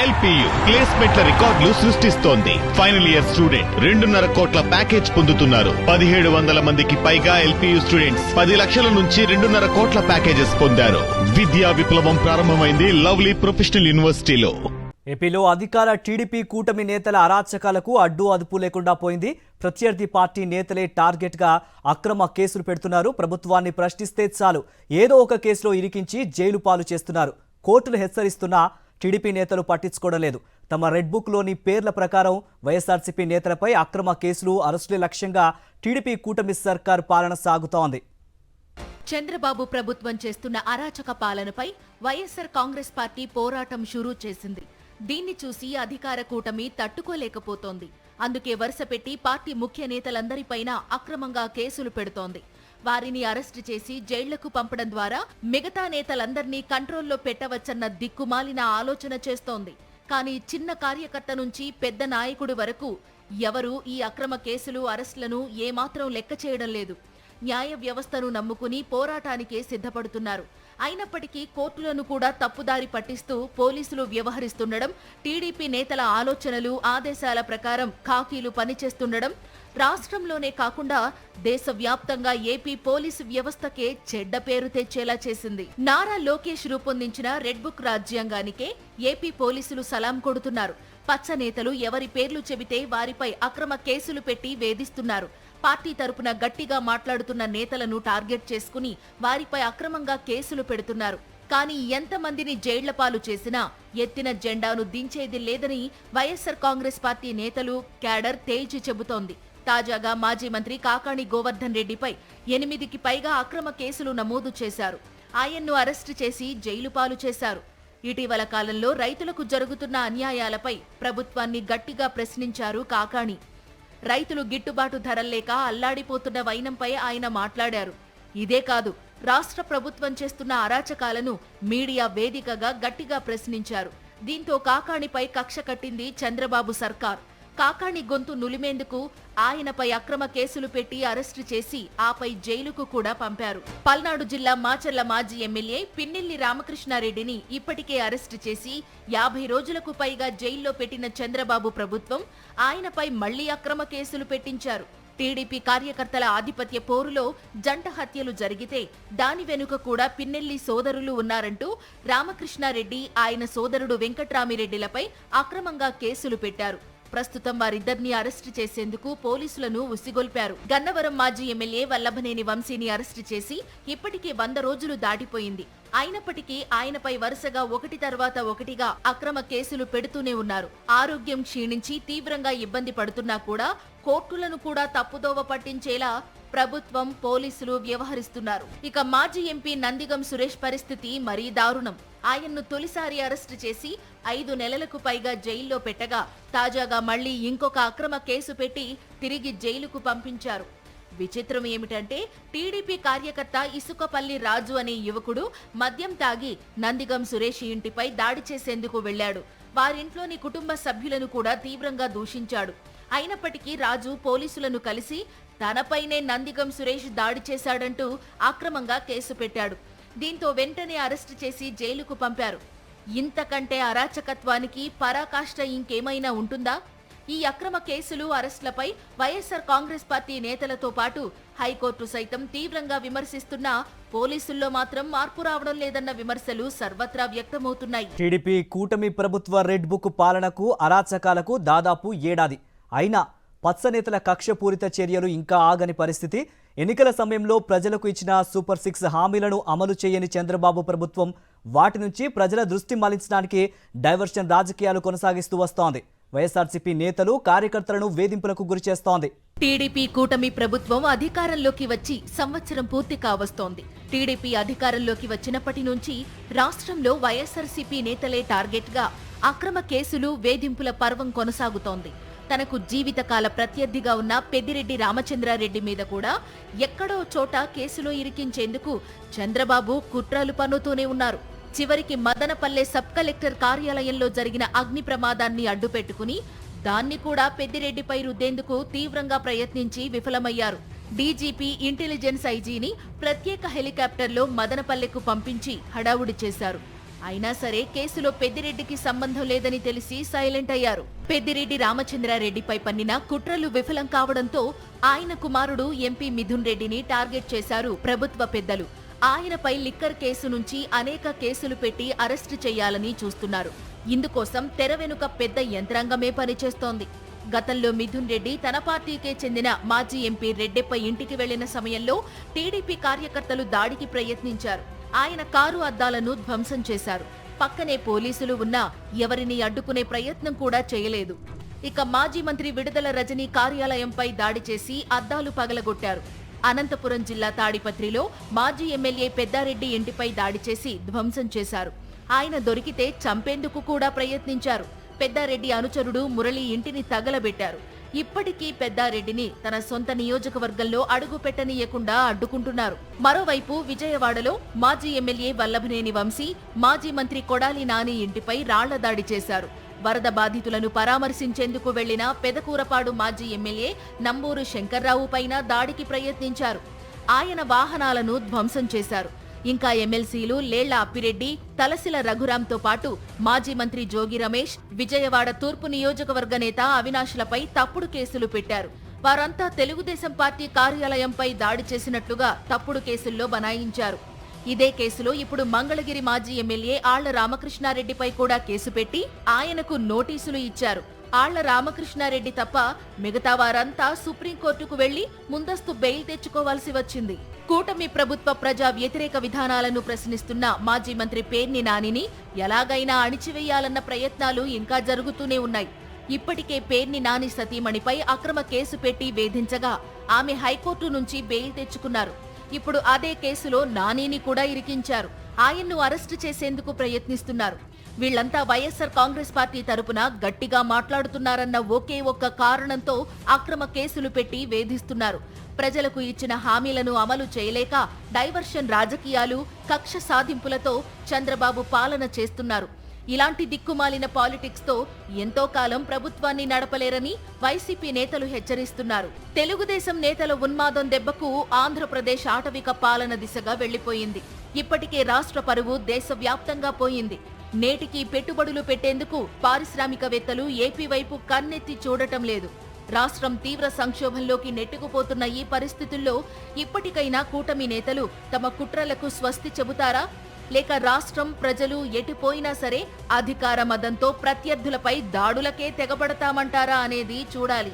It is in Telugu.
ఎల్పియు ప్లేస్మెంట్ల రికార్డులు సృష్టిస్తోంది. ఫైనల్ ఇయర్ స్టూడెంట్ 2.5 కోట్ల ప్యాకేజ్ పొందుతున్నారు. 1700 మందికి పైగా ఎల్పియు స్టూడెంట్స్ 10 లక్షల నుంచి 2.5 కోట్ల ప్యాకేజెస్ పొందారు. విద్యా విప్లవం ప్రారంభమైంది లవ్లీ ప్రొఫెషనల్ యూనివర్సిటీలో. ఏపీలో అధికార టీడీపీ కూటమి నేతల అరాచకాలకు అడ్డు అదుపు లేకుండా పోయింది. ప్రత్యర్థి పార్టీ నేతలే టార్గెట్గా అక్రమ కేసులు పెడుతున్నారు. ప్రభుత్వాన్ని ప్రశ్నిస్తే చాలు ఏదో ఒక కేసులో ఇరికించి జైలు పాలు చేస్తున్నారు. కోర్టులు హెచ్చరిస్తున్నా టీడీపీ నేతలు పట్టించుకోవడం లేదు. తమ రెడ్ బుక్లోని పేర్ల ప్రకారం వైఎస్ఆర్సీపీ నేతలపై అక్రమ కేసులు, అరెస్టులే లక్ష్యంగా టీడీపీ కూటమి సర్కార్ పాలన సాగుతోంది. చంద్రబాబు ప్రభుత్వం చేస్తున్న అరాచక పాలనపై వైఎస్ఆర్ కాంగ్రెస్ పార్టీ పోరాటం షురూ చేసింది. దీన్ని చూసి అధికార కూటమి తట్టుకోలేకపోతోంది. అందుకే వరుసపెట్టి పార్టీ ముఖ్య నేతలందరిపైన అక్రమంగా కేసులు పెడుతోంది. వారిని అరెస్టు చేసి జైళ్లకు పంపడం ద్వారా మిగతా నేతలందర్నీ కంట్రోల్లో పెట్టవచ్చన్న దిక్కుమాలిన ఆలోచన చేస్తోంది. కానీ చిన్న కార్యకర్త నుంచి పెద్ద నాయకుడి వరకు ఎవరూ ఈ అక్రమ కేసులు, అరెస్టులను ఏమాత్రం లెక్క చేయడం లేదు. న్యాయ వ్యవస్థను నమ్ముకుని పోరాటానికే సిద్ధపడుతున్నారు. అయినప్పటికీ కోర్టులను కూడా తప్పుదారి పట్టిస్తూ పోలీసులు వ్యవహరిస్తుండడం, టీడీపీ నేతల ఆలోచనలు, ఆదేశాల ప్రకారం ఖాకీలు పనిచేస్తుండడం రాష్ట్రంలోనే కాకుండా దేశవ్యాప్తంగా ఏపీ పోలీసు వ్యవస్థకే చెడ్డ పేరు తెచ్చేలా చేసింది. నారా లోకేష్ రూపొందించిన రెడ్ బుక్ రాజ్యాంగానికే ఏపీ పోలీసులు సలాం కొడుతున్నారు. పచ్చ నేతలు ఎవరి పేర్లు చెబితే వారిపై అక్రమ కేసులు పెట్టి వేధిస్తున్నారు. పార్టీ తరపున గట్టిగా మాట్లాడుతున్న నేతలను టార్గెట్ చేసుకుని వారిపై అక్రమంగా కేసులు పెడుతున్నారు. కానీ ఎంతమందిని జైళ్ల పాలు చేసినా ఎత్తిన జెండాను దించేది లేదని వైఎస్ఆర్ కాంగ్రెస్ పార్టీ నేతలు, క్యాడర్ తేల్చి చెబుతోంది. తాజాగా మాజీ మంత్రి కాకాణి గోవర్ధన్ రెడ్డిపై 8కి పైగా అక్రమ కేసులు నమోదు చేశారు. ఆయన్ను అరెస్టు చేసి జైలు పాలు చేశారు. ఇటీవల కాలంలో రైతులకు జరుగుతున్న అన్యాయాలపై ప్రభుత్వాన్ని గట్టిగా ప్రశ్నించారు కాకాణి. రైతులు గిట్టుబాటు ధరల్లేక అల్లాడిపోతున్న వైనంపై ఆయన మాట్లాడారు. ఇదే కాదు, రాష్ట్ర ప్రభుత్వం చేస్తున్న అరాచకాలను మీడియా వేదికగా గట్టిగా ప్రశ్నించారు. దీంతో కాకాణిపై కక్ష కట్టింది చంద్రబాబు సర్కార్. కాకాణి గొంతు నులిమేందుకు ఆయనపై అక్రమ కేసులు పెట్టి అరెస్టు చేసి ఆపై జైలుకు కూడా పంపారు. పల్నాడు జిల్లా మాచర్ల మాజీ ఎమ్మెల్యే పిన్నెల్లి రామకృష్ణారెడ్డిని ఇప్పటికే అరెస్టు చేసి 50 రోజులకు పైగా జైల్లో పెట్టిన చంద్రబాబు ప్రభుత్వం ఆయనపై మళ్లీ అక్రమ కేసులు పెట్టించారు. టీడీపీ కార్యకర్తల ఆధిపత్య పోరులో జంట హత్యలు జరిగితే దాని వెనుక కూడా పిన్నెల్లి సోదరులు ఉన్నారంటూ రామకృష్ణారెడ్డి, ఆయన సోదరుడు వెంకట్రామిరెడ్డిలపై అక్రమంగా కేసులు పెట్టారు. ప్రస్తుతం వారిద్దరిని అరెస్టు చేసేందుకు పోలీసులను ఉసిగొల్పారు. గన్నవరం మాజీ ఎమ్మెల్యే వల్లభనేని వంశీని అరెస్టు చేసి ఇప్పటికే 100 రోజులు దాటిపోయింది. అయినప్పటికీ ఆయనపై వరుసగా ఒకటి తర్వాత ఒకటిగా అక్రమ కేసులు పెడుతూనే ఉన్నారు. ఆరోగ్యం క్షీణించి తీవ్రంగా ఇబ్బంది పడుతున్నా కూడా కోర్టులను కూడా తప్పుదోవ పట్టించేలా ప్రభుత్వం, పోలీసులు వ్యవహరిస్తున్నారు. ఇక మాజీ ఎంపీ నందిగం సురేష్ పరిస్థితి మరీ దారుణం. ఆయన్ను తొలిసారి అరెస్టు చేసి 5 నెలలకు పైగా జైల్లో పెట్టగా తాజాగా మళ్లీ ఇంకొక అక్రమ కేసు పెట్టి తిరిగి జైలుకు పంపించారు. విచిత్రం ఏమిటంటే టీడీపీ కార్యకర్త ఇసుకపల్లి రాజు అనే యువకుడు మద్యం తాగి నందిగం సురేష్ ఇంటిపై దాడి చేసేందుకు వెళ్లాడు. వారింట్లోని కుటుంబ సభ్యులను కూడా తీవ్రంగా దూషించాడు. అయినప్పటికీ రాజు పోలీసులను కలిసి తనపైనే నందిగం సురేష్ దాడి చేశాడంటూ అక్రమంగా కేసు పెట్టాడు. దీంతో వెంటనే అరెస్టు చేసి జైలుకు పంపారు. ఇంతకంటే అరాచకత్వానికి పరాకాష్ట ఇంకేమైనా ఉంటుందా? ఈ అక్రమ కేసులు, అరెస్టులపై వైఎస్ఆర్ కాంగ్రెస్ పార్టీ నేతలతో పాటు హైకోర్టు సైతం తీవ్రంగా విమర్శిస్తున్నా పోలీసుల్లో మాత్రం మార్పు రావడం లేదన్న విమర్శలు సర్వత్రా వ్యక్తమవుతున్నాయి. టీడీపీ కూటమి ప్రభుత్వ రెడ్ బుక్ పాలనకు, అరాచకాలకు దాదాపు ఏడాది అయినా పచ్చనేతల కక్షపూరిత చర్యలు ఇంకా ఆగని పరిస్థితి. ఎన్నికల సమయంలో ప్రజలకు ఇచ్చిన సూపర్ 6 హామీలను అమలు చేయని చంద్రబాబు ప్రభుత్వం వాటి నుంచి ప్రజల దృష్టి మళ్లించడానికి డైవర్షన్ రాజకీయాలు కొనసాగిస్తూ వస్తోంది. వైఎస్ఆర్సీపీ నేతలు, కార్యకర్తలను వేధింపులకు గురిచేస్తోంది. టీడీపీ కూటమి ప్రభుత్వం అధికారంలోకి వచ్చి సంవత్సరం పూర్తి కావస్తోంది. టీడీపీ అధికారంలోకి వచ్చినప్పటి నుంచి రాష్ట్రంలో వైఎస్ఆర్సీపీ నేతలే టార్గెట్గా అక్రమ కేసులు, వేధింపుల పర్వం కొనసాగుతోంది. తనకు జీవితకాల ప్రత్యర్థిగా ఉన్న పెద్దిరెడ్డి రామచంద్రారెడ్డి మీద కూడా ఎక్కడో చోట కేసులో ఇరికించేందుకు చంద్రబాబు కుట్రలు పన్నుతూనే ఉన్నారు. చివరికి మదనపల్లె సబ్ కలెక్టర్ కార్యాలయంలో జరిగిన అగ్ని ప్రమాదాన్ని అడ్డుపెట్టుకుని దాన్ని కూడా పెద్దిరెడ్డిపై రుద్దేందుకు తీవ్రంగా ప్రయత్నించి విఫలమయ్యారు. డీజీపీ, ఇంటెలిజెన్స్ ఐజీని ప్రత్యేక హెలికాప్టర్లో మదనపల్లెకు పంపించి హడావుడి చేశారు. అయినా సరే కేసులో పెద్దిరెడ్డికి సంబంధం లేదని తెలిసి సైలెంట్ అయ్యారు. పెద్దిరెడ్డి రామచంద్రారెడ్డిపై పన్నిన కుట్రలు విఫలం కావడంతో ఆయన కుమారుడు ఎంపీ మిథున్ రెడ్డిని టార్గెట్ చేశారు ప్రభుత్వ పెద్దలు. ఆయనపై లిక్కర్ కేసు నుంచి అనేక కేసులు పెట్టి అరెస్టు చేయాలని చూస్తున్నారు. ఇందుకోసం తెర వెనుక పెద్ద యంత్రాంగమే పనిచేస్తోంది. గతంలో మిథున్ రెడ్డి తన పార్టీకే చెందిన మాజీ ఎంపీ రెడ్డెప్ప ఇంటికి వెళ్లిన సమయంలో టీడీపీ కార్యకర్తలు దాడికి ప్రయత్నించారు. ఆయన కారు అద్దాలను ధ్వంసం చేశారు. పక్కనే పోలీసులు ఉన్నా ఎవరిని అడ్డుకునే ప్రయత్నం కూడా చేయలేదు. ఇక మాజీ మంత్రి విడుదల రజనీ కార్యాలయంపై దాడి చేసి అద్దాలు పగలగొట్టారు. అనంతపురం జిల్లా తాడిపత్రిలో మాజీ ఎమ్మెల్యే పెద్దారెడ్డి ఇంటిపై దాడి చేసి ధ్వంసం చేశారు. ఆయన దొరికితే చంపేందుకు కూడా ప్రయత్నించారు. పెద్దారెడ్డి అనుచరుడు మురళి ఇంటిని తగలబెట్టారు. ఇప్పటికీ పెద్దారెడ్డిని తన సొంత నియోజకవర్గంలో అడుగు పెట్టనీయకుండా అడ్డుకుంటున్నారు. మరోవైపు విజయవాడలో మాజీ ఎమ్మెల్యే వల్లభనేని వంశీ, మాజీ మంత్రి కొడాలి నాని ఇంటిపై రాళ్ల దాడి చేశారు. వరద బాధితులను పరామర్శించేందుకు వెళ్లిన పెదకూరపాడు మాజీ ఎమ్మెల్యే నంబూరు శంకర్రావు పైన దాడికి ప్రయత్నించారు. ఆయన వాహనాలను ధ్వంసం చేశారు. ఇంకా ఎమ్మెల్సీలు లేళ్ల అప్పిరెడ్డి, తలసిల రఘురాంతో పాటు మాజీ మంత్రి జోగి రమేష్, విజయవాడ తూర్పు నియోజకవర్గ నేత అవినాష్లపై తప్పుడు కేసులు పెట్టారు. వారంతా తెలుగుదేశం పార్టీ కార్యాలయంపై దాడి చేసినట్లుగా తప్పుడు కేసుల్లో బనాయించారు. ఇదే కేసులో ఇప్పుడు మంగళగిరి మాజీ ఎమ్మెల్యే ఆళ్ల రామకృష్ణారెడ్డిపై కూడా కేసు పెట్టి ఆయనకు నోటీసులు ఇచ్చారు. ఆళ్ల రామకృష్ణారెడ్డి తప్ప మిగతా వారంతా సుప్రీంకోర్టుకు వెళ్లి ముందస్తు బెయిల్ తెచ్చుకోవాల్సి వచ్చింది. కూటమి ప్రభుత్వ ప్రజా వ్యతిరేక విధానాలను ప్రశ్నిస్తున్న మాజీ మంత్రి పేర్ని నానిని ఎలాగైనా అణిచివేయాలన్న ప్రయత్నాలు ఇంకా జరుగుతూనే ఉన్నాయి. ఇప్పటికే పేర్ని నాని సతీమణిపై అక్రమ కేసు పెట్టి వేధించగా ఆమె హైకోర్టు నుంచి బెయిల్ తెచ్చుకున్నారు. ఇప్పుడు అదే కేసులో నానిని కూడా ఇరికించారు. ఆయన్ను అరెస్టు చేసేందుకు ప్రయత్నిస్తున్నారు. వీళ్లంతా వైఎస్ఆర్ కాంగ్రెస్ పార్టీ తరపున గట్టిగా మాట్లాడుతున్నారన్న ఒకే ఒక్క కారణంతో అక్రమ కేసులు పెట్టి వేధిస్తున్నారు. ప్రజలకు ఇచ్చిన హామీలను అమలు చేయలేక డైవర్షన్ రాజకీయాలు, కక్ష సాధింపులతో చంద్రబాబు పాలన చేస్తున్నారు. ఇలాంటి దిక్కుమాలిన పాలిటిక్స్ తో ఎంతో కాలం ప్రభుత్వాన్ని నడపలేరని వైసీపీ నేతలు హెచ్చరిస్తున్నారు. తెలుగుదేశం నేతల ఉన్మాదం దెబ్బకు ఆంధ్రప్రదేశ్ ఆటవిక పాలన దిశగా వెళ్లిపోయింది. ఇప్పటికే రాష్ట్ర పరువు దేశవ్యాప్తంగా పోయింది. నేటికి పెట్టుబడులు పెట్టేందుకు పారిశ్రామికవేత్తలు ఏపీ వైపు కన్నెత్తి చూడటం లేదు. రాష్ట్రం తీవ్ర సంక్షోభంలోకి నెట్టుకుపోతున్న ఈ పరిస్థితుల్లో ఇప్పటికైనా కూటమి నేతలు తమ కుట్రలకు స్వస్తి చెబుతారా, లేక రాష్ట్రం ప్రజలు ఎటుపోయినా సరే అధికార మదంతో ప్రత్యర్థులపై దాడులకే తెగబడతామంటారా అనేది చూడాలి.